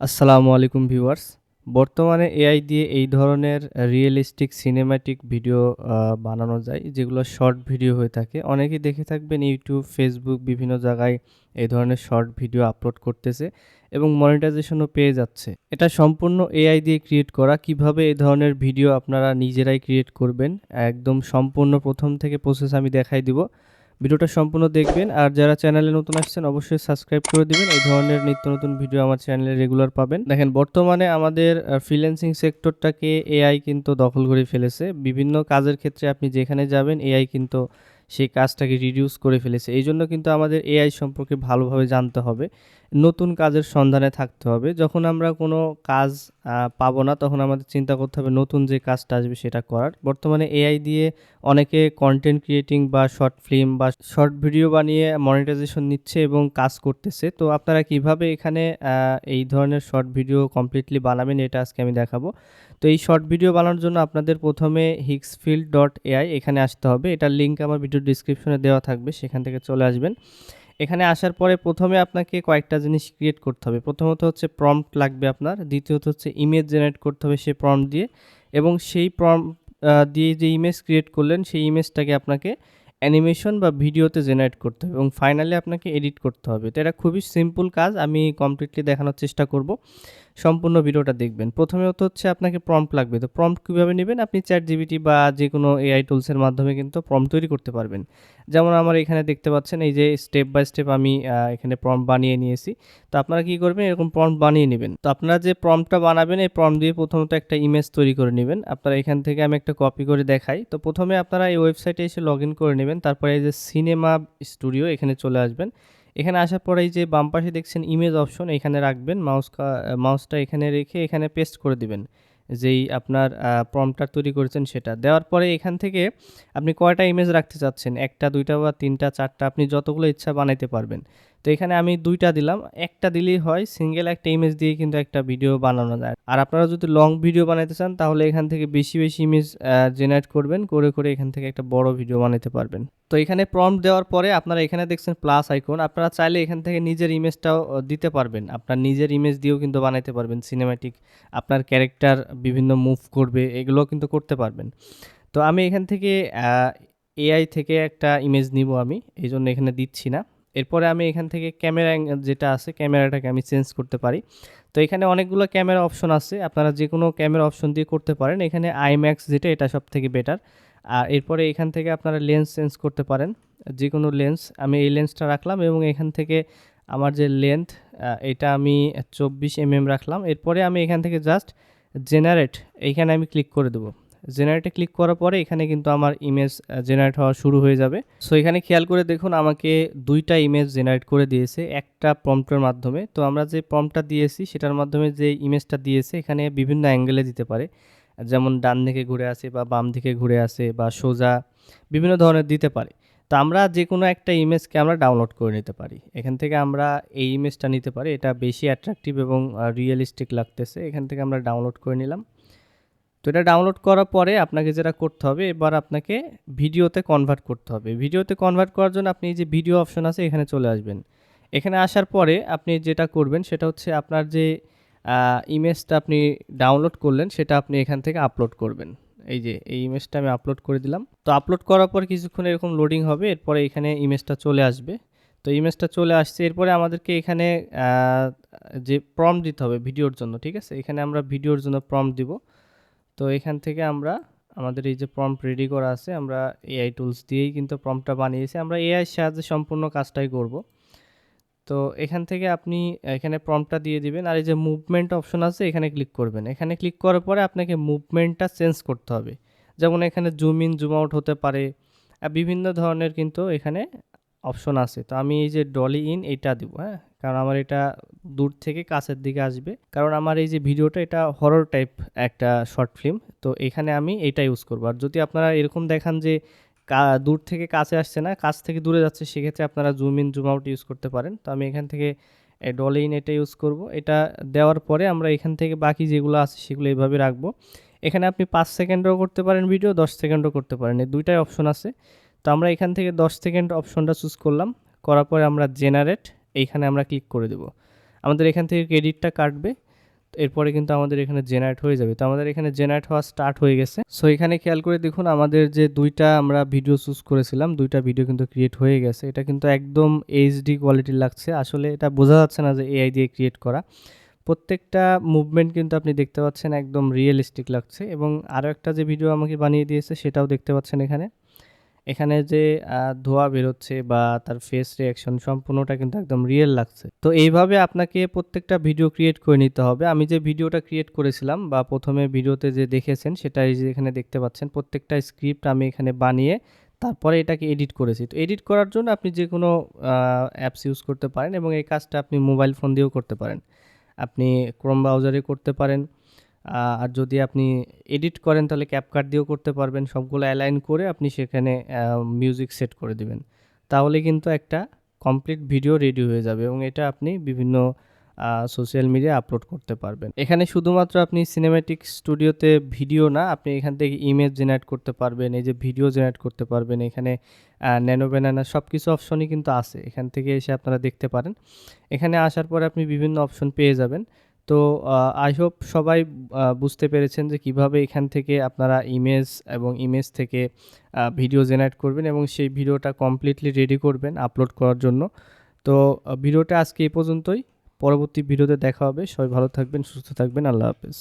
আসসালামু আলাইকুম ভিউয়ার্স। বর্তমানে এআই দিয়ে এই ধরনের রিয়েলিস্টিক সিনেম্যাটিক ভিডিও বানানো যায়, যেগুলো শর্ট ভিডিও হয়ে থাকে। অনেকেই দেখে থাকবেন YouTube, Facebook বিভিন্ন জায়গায় এই ধরনের শর্ট ভিডিও আপলোড করতেছে এবং মনিটাইজেশনও পেয়ে যাচ্ছে। এটা সম্পূর্ণ এআই দিয়ে ক্রিয়েট করা। কিভাবে এই ধরনের ভিডিও আপনারা নিজেরাই ক্রিয়েট করবেন, একদম সম্পূর্ণ প্রথম থেকে প্রসেস আমি দেখাই দিব। ভিডিওটা সম্পূর্ণ দেখবেন আর যারা চ্যানেলে নতুন আসছেন অবশ্যই সাবস্ক্রাইব করে দিবেন। এই ধরনের নিত্য নতুন ভিডিও আমার চ্যানেলে রেগুলার পাবেন। দেখেন বর্তমানে আমাদের ফ্রিল্যান্সিং সেক্টরটাকে এআই কিন্তু দখল করে ফেলেছে। বিভিন্ন কাজের ক্ষেত্রে আপনি যেখানে যাবেন এআই কিন্তু সেই কাজটাকে রিডিউস করে ফেলেছে। এইজন্য কিন্তু আমাদের এআই সম্পর্কে ভালোভাবে জানতে হবে। নতুন কাজের সন্ধানে থাকতে হবে। যখন আমরা কোনো কাজ পাবো না তখন আমাদের চিন্তা করতে হবে নতুন যে কাজটা আসবে সেটা করার। বর্তমানে এআই দিয়ে অনেকে কন্টেন্ট ক্রিয়েটিং বা শর্ট ফিল্ম বা শর্ট ভিডিও বানিয়ে মনিটাইজেশন নিচ্ছে এবং কাজ করতেছে। তো আপনারা কিভাবে এখানে এই ধরনের শর্ট ভিডিও কমপ্লিটলি বানাবেন এটা আজকে আমি দেখাবো। তো এই শর্ট ভিডিও বানানোর জন্য আপনাদের প্রথমে hixfield.ai এখানে আসতে হবে। এটার লিঙ্ক আমার ভিডিও ডিসক্রিপশনে দেওয়া থাকবে, সেখান থেকে চলে আসবেন। এখানে আসার পরে প্রথমে আপনাকে কয়েকটা জিনিস ক্রিয়েট করতে হবে। প্রথমত হচ্ছে প্রম্পট লাগবে আপনার, দ্বিতীয়ত হচ্ছে ইমেজ জেনারেট করতে হবে সেই প্রম্পট দিয়ে, এবং সেই প্রম্পট দিয়ে যে ইমেজ ক্রিয়েট করলেন সেই ইমেজটাকে আপনাকে অ্যানিমেশন বা ভিডিওতে জেনারেট করতে হবে এবং ফাইনালি আপনাকে এডিট করতে হবে। তো এটা খুবই সিম্পল কাজ, আমি কমপ্লিটলি দেখানোর চেষ্টা করব। সম্পূর্ণ ভিডিওটা দেখবেন। প্রথমত হচ্ছে আপনাকে প্রম্পট লাগবে। তো প্রম্পট কীভাবে নেবেন? আপনি ChatGPT বা যেকোনো এআই টুলসের মাধ্যমে কিন্তু প্রম্পট তৈরি করতে পারবেন। যেমন আমার এখানে দেখতে পাচ্ছেন এই যে স্টেপ বাই স্টেপ আমি এখানে প্রম্পট বানিয়ে নিয়েছি। তো আপনারা কি করবেন? এরকম প্রম্পট বানিয়ে নেবেন। তো আপনারা যে প্রম্পটটা বানাবেন এই প্রম্পট দিয়ে প্রথমত একটা ইমেজ তৈরি করে নেবেন। আপনারা এখান থেকে আমি একটা কপি করে দেখাই। তো প্রথমে আপনারা এই ওয়েবসাইটে এসে লগ ইন করে নেবেন। তারপরে এই যে সিনেমা স্টুডিও এখানে চলে আসবেন। এখানে আসার পরে এই যে বাম পাশে দেখছেন ইমেজ অপশন, এখানে রাখবেন। মাউসটা এখানে রেখে এখানে পেস্ট করে দিবেন যেই আপনার প্রম্পটটা তৈরি করেছেন সেটা। দেওয়ার পরে এখান থেকে আপনি কয়টা ইমেজ রাখতে চাচ্ছেন, ১ টা ২ টা বা ৩ টা ৪ টা আপনি যতগুলো ইচ্ছা বানাইতে পারবেন। তো এখানে আমি ২ টা দিলাম, ১ টা দিলেই হয়। সিঙ্গেল একটা ইমেজ দিয়ে কিন্তু একটা ভিডিও বানানো যায়। আর আপনারা যদি লং ভিডিও বানাইতে চান তাহলে এখান থেকে বেশি ইমেজ জেনারেট করবেন, করে এখান থেকে একটা বড় ভিডিও বানাইতে পারবেন। তো এখানে প্রম্পট দেওয়ার পরে আপনারা এখানে দেখছেন প্লাস আইকন, আপনারা চাইলে এখান থেকে নিজের ইমেজটাও দিতে পারবেন। আপনার নিজের ইমেজ দিয়েও কিন্তু বানাইতে পারবেন সিনেম্যাটিক। আপনার ক্যারেক্টার বিভিন্ন মুভ করবে, এগুলোও কিন্তু করতে পারবেন। তো আমি এখান থেকে এআই থেকে একটা ইমেজ নিব আমি, এইজন্য এখানে দিচ্ছি না। এরপরে আমি এখান থেকে ক্যামেরা যেটা আছে ক্যামেরাটাকে আমি চেঞ্জ করতে পারি। তো এখানে অনেকগুলো ক্যামেরা অপশন আছে, আপনারা যেকোনো ক্যামেরা অপশন দিয়ে করতে পারেন। এখানে আইম্যাক্স যেটা এটা সবথেকে বেটার। আর এরপরে এখান থেকে আপনারা লেন্স চেঞ্জ করতে পারেন, যেকোনো লেন্স। আমি এই লেন্সটা রাখলাম এবং এখান থেকে আমার যে লেন্থ এটা আমি 24 রাখলাম। এরপরে আমি এখান থেকে জাস্ট জেনারেট এইখানে আমি ক্লিক করে দেবো। জেনারেটে ক্লিক করার পরে এখানে কিন্তু আমার ইমেজ জেনারেট হওয়া শুরু হয়ে যাবে। সো এখানে খেয়াল করে দেখুন আমাকে ২টা ইমেজ জেনারেট করে দিয়েছে একটা প্রম্পটের মাধ্যমে। তো আমরা যে প্রম্পটটা দিয়েছি সেটার মাধ্যমে যে ইমেজটা দিয়েছে এখানে বিভিন্ন অ্যাঙ্গেলে দিতে পারে। যেমন ডান দিকে ঘুরে আসে বা বাম দিকে ঘুরে আসে বা সোজা, বিভিন্ন ধরনের দিতে পারে। তো আমরা যেকোনো একটা ইমেজকে আমরা ডাউনলোড করে নিতে পারি। এখান থেকে আমরা এই ইমেজটা নিতে পারি। এটা বেশি অ্যাট্রাকটিভ এবং রিয়েলিস্টিক লাগতেছে। এখান থেকে আমরা ডাউনলোড করে নিলাম। তো এটা ডাউনলোড করার পরে আপনাকে যেটা করতে হবে, এবার আপনাকে ভিডিওতে কনভার্ট করতে হবে। ভিডিওতে কনভার্ট করার জন্য আপনি এই যে ভিডিও অপশন আছে এখানে চলে আসবেন। এখানে আসার পরে আপনি যেটা করবেন সেটা হচ্ছে আপনার যে ইমেজটা আপনি ডাউনলোড করলেন সেটা আপনি এখান থেকে আপলোড করবেন। এই যে এই ইমেজটা আমি আপলোড করে দিলাম। তো আপলোড করার পর কিছুক্ষণ এরকম লোডিং হবে, এরপরে এখানে ইমেজটা চলে আসবে। তো ইমেজটা চলে আসছে, এরপরে আমাদেরকে এখানে যে প্রম্পট দিতে হবে ভিডিওর জন্য, ঠিক আছে? এখানে আমরা ভিডিওর জন্য প্রম্পট দিব। তো এখান থেকে আমরা আমাদের এই যে প্রম্পট রেডি করা আছে, আমরা এআই টুলস দিয়েই কিন্তু প্রম্পটটা বানিয়েছি। আমরা এআই এর সাহায্যে সম্পূর্ণ কাজটাই করব। তো এখান থেকে আপনি এখানে প্রম্পটটা দিয়ে দিবেন আর এই যে মুভমেন্ট অপশন আছে এখানে ক্লিক করবেন। এখানে ক্লিক করার পরে আপনাকে মুভমেন্টটা চেঞ্জ করতে হবে। যেমন এখানে জুম ইন জুম আউট হতে পারে, বিভিন্ন ধরনের কিন্তু এখানে অপশন আছে। তো আমি এই যে ডলি ইন এইটা দিব, হ্যাঁ? কারণ আমার এটা দূর থেকে কাছের দিকে আসবে। কারণ আমার এই যে ভিডিওটা এটা হরর টাইপ একটা শর্ট ফিল্ম। তো এখানে আমি এইটা ইউজ করব। আর যদি আপনারা এরকম দেখান যে দূর থেকে কাছে আসছে না, কাছ থেকে দূরে যাচ্ছে, সেক্ষেত্রে আপনারা zoom in zoom out use করতে পারেন। তো আমি এখান থেকে ডলি ইন এটা ইউজ করব। এটা দেওয়ার পরে আমরা এখান থেকে বাকি যেগুলো আছে সেগুলো এইভাবে রাখবো। এখানে আপনি ৫ সেকেন্ডও করতে পারেন ভিডিও, ১০ সেকেন্ডও করতে পারেন। এই দুইটাই অপশন আছে। তো আমরা এখান থেকে ১০ সেকেন্ড অপশনটা চুজ করলাম। করার পরে আমরা জেনারেট এইখানে আমরা ক্লিক করে দেব। আমাদের এখান থেকে ক্রেডিটটা কাটবে। এরপরে কিন্তু আমাদের এখানে জেনারেট হয়ে যাবে। তো আমাদের এখানে জেনারেট হওয়া স্টার্ট হয়ে গেছে। সো এখানে খেয়াল করে দেখুন আমাদের যে ২ টা আমরা ভিডিও চুজ করেছিলাম, ২ টা ভিডিও কিন্তু ক্রিয়েট হয়ে গেছে। এটা কিন্তু একদম এইচডি কোয়ালিটির লাগছে। আসলে এটা বোঝা যাচ্ছে না যে এআই দিয়ে ক্রিয়েট করা। প্রত্যেকটা মুভমেন্ট কিন্তু আপনি দেখতে পাচ্ছেন একদম রিয়েলিস্টিক লাগছে এবং আরও একটা যে ভিডিও আমাকে বানিয়ে দিয়েছে সেটাও দেখতে পাচ্ছেন এখানে। এখানে যে ধোঁয়া বেরোচ্ছে বা তার ফেস রিঅ্যাকশন সম্পূর্ণটা কিন্তু একদম রিয়েল লাগছে। তো এইভাবে আপনাকে প্রত্যেকটা ভিডিও ক্রিয়েট করে নিতে হবে। আমি যে ভিডিওটা ক্রিয়েট করেছিলাম বা ১ম এ ভিডিওতে যে দেখেছেন সেটা এই যে এখানে দেখতে পাচ্ছেন। প্রত্যেকটা স্ক্রিপ্ট আমি এখানে বানিয়ে তারপরে এটাকে এডিট করেছি। তো এডিট করার জন্য আপনি যেকোনো অ্যাপস ইউজ করতে পারেন এবং এই কাজটা আপনি মোবাইল ফোন দিয়েও করতে পারেন। আপনি ক্রোম ব্রাউজারে করতে পারেন। আর যদি আপনি এডিট করেন তাহলে ক্যাপকাট দিয়েও করতে পারবেন। সবগুলো অ্যালাইন করে আপনি সেখানে মিউজিক সেট করে দিবেন। তাহলে কিন্তু একটা কমপ্লিট ভিডিও রেডি হয়ে যাবে এবং এটা আপনি বিভিন্ন সোশ্যাল মিডিয়ায় আপলোড করতে পারবেন। এখানে শুধুমাত্র আপনি সিনেম্যাটিক স্টুডিওতে ভিডিও না, আপনি এখান থেকে ইমেজ জেনারেট করতে পারবেন, এই যে ভিডিও জেনারেট করতে পারবেন। এখানে ন্যানো ব্যানানা সবকিছু অপশনই কিন্তু আছে। এখান থেকে এসে আপনারা দেখতে পারেন। এখানে আসার পরে আপনি বিভিন্ন অপশন পেয়ে যাবেন। তো আই হোপ সবাই বুঝতে পেরেছেন যে কিভাবে এখান থেকে আপনারা ইমেজ এবং ইমেজ থেকে ভিডিও জেনারেট করবেন এবং সেই ভিডিওটা কমপ্লিটলি রেডি করবেন আপলোড করার জন্য। তো ভিডিওটা আজকে এই পর্যন্তই। পরবর্তী ভিডিওতে দেখা হবে। সবাই ভালো থাকবেন, সুস্থ থাকবেন। আল্লাহ হাফেজ।